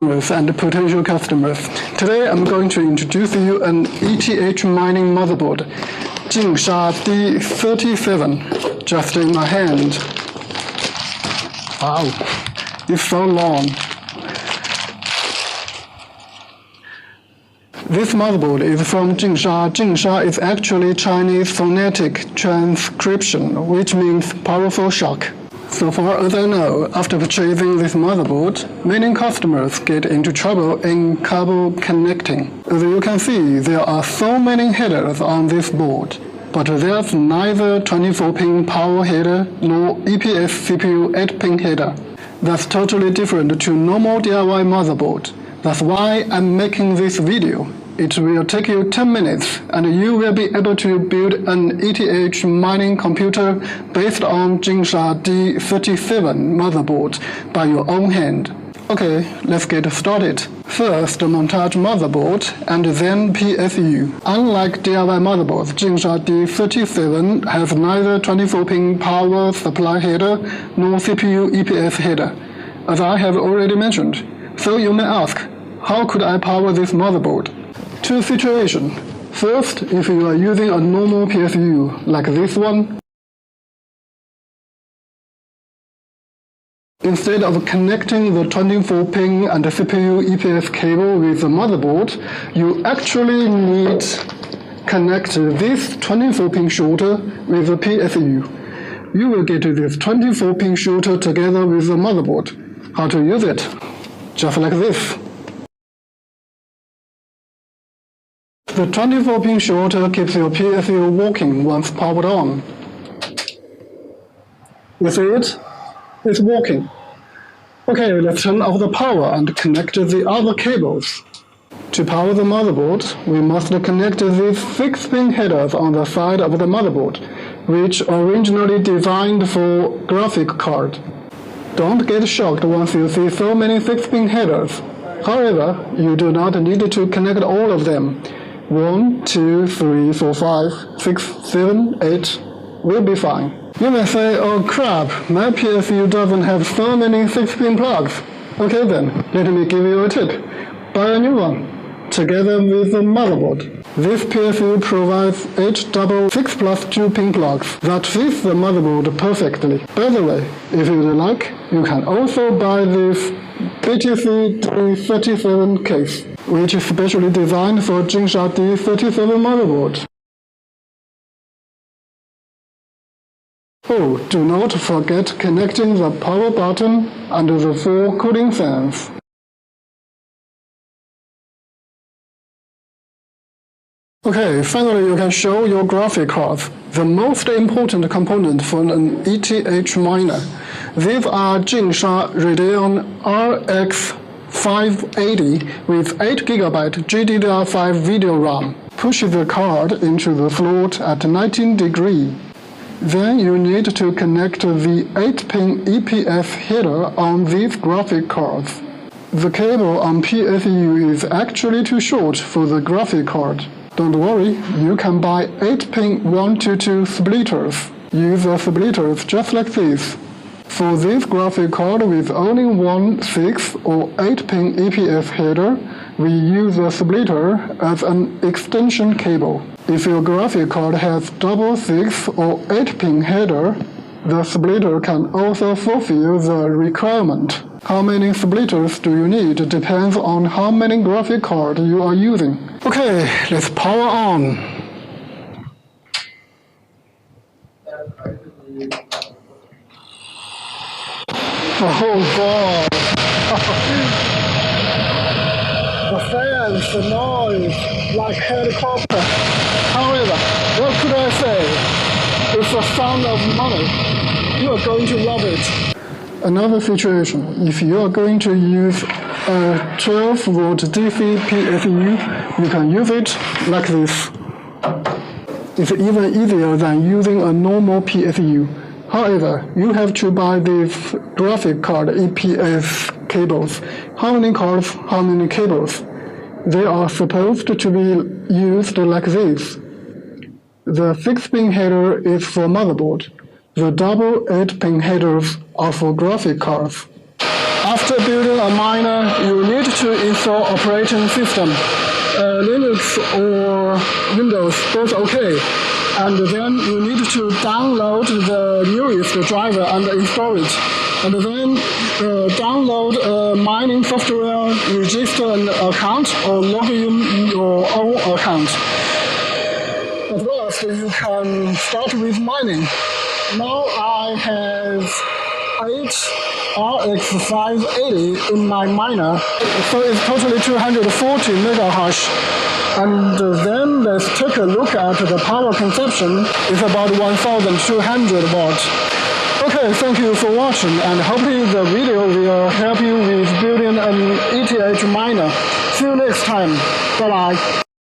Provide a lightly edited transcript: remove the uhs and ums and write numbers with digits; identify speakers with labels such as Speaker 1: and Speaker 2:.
Speaker 1: And potential customers. Today I'm going to introduce you an ETH mining motherboard, BTC-T37, just in my hand. Wow, it's so long. This motherboard is from Jingsha. Jingsha is actually Chinese phonetic transcription, which means powerful shock. So far as I know, after purchasing this motherboard, many customers get into trouble in cable connecting. As you can see, there are so many headers on this board, but there's neither 24-pin power header nor EPS CPU 8-pin header. That's totally different to normal DIY motherboard. That's why I'm making this video. It will take you 10 minutes and you will be able to build an ETH mining computer based on Jingsha D37 motherboard by your own hand. Okay, let's get started. First, montage motherboard and then PSU. Unlike DIY motherboards, Jingsha D37 has neither 24-pin power supply header nor CPU EPS header, as I have already mentioned. So you may ask, how could I power this motherboard? Two situations. First, if you are using a normal PSU like this one, instead of connecting the 24-pin and CPU EPS cable with the motherboard, you actually need to connect this 24-pin shorter with the PSU. You will get this 24-pin shorter together with the motherboard. How to use it? Just like this. The 24-pin shorter keeps your PSU working once powered on. You see it? It's working. Okay, let's turn off the power and connect the other cables. To power the motherboard, we must connect these 6-pin headers on the side of the motherboard, which originally designed for graphic card. Don't get shocked once you see so many 6-pin headers. However, you do not need to connect all of them. 1, 2, 3, 4, 5, 6, 7, 8 will be fine. You may say, oh crap, my PSU doesn't have so many 6-pin plugs. Okay then, let me give you a tip. Buy a new one, together with the motherboard. This PSU provides 8 double 6+ 2-pin plugs that fit the motherboard perfectly. By the way, if you'd like, you can also buy this BTC-T37 case, which is specially designed for Jingsha D37 motherboard. Oh, do not forget connecting the power button and the 4 cooling fans. Okay, finally you can show your graphic cards, the most important component for an ETH miner. These are Jingsha Radeon RX 580 with 8GB GDDR5 video RAM. Push the card into the slot at 19 degrees. Then you need to connect the 8-pin EPS header on these graphic cards. The cable on PSU is actually too short for the graphic card. Don't worry, you can buy 8-pin 122 splitters. Use the splitters just like this. For this graphic card with only one 6 or 8-pin EPS header, we use a splitter as an extension cable. If your graphic card has double 6 or 8-pin header, the splitter can also fulfill the requirement. How many splitters do you need depends on how many graphic cards you are using. Okay, let's power on. Oh god! The fans, the noise, like helicopter. However, what could I say? It's the sound of money. You are going to love it. Another situation, if you are going to use a 12-volt DC PSU, you can use it like this. It's even easier than using a normal PSU. However, you have to buy these graphic card EPS cables. How many cards, how many cables? They are supposed to be used like this. The 6-pin header is for motherboard. The double 8-pin headers are for graphic cards. After building a miner, you need to install operating system, Linux or Windows, both okay. And then you need to download the newest driver and install it. And then download a mining software, register an account, or log in your own account. At last, you can start with mining. Now I have 8 RX 580 in my miner, so it's totally 240 megahash. And then let's take a look at the power consumption. It's about 1200 watts. Okay, thank you for watching, and hopefully the video will help you with building an ETH miner. See you next time. Bye-bye.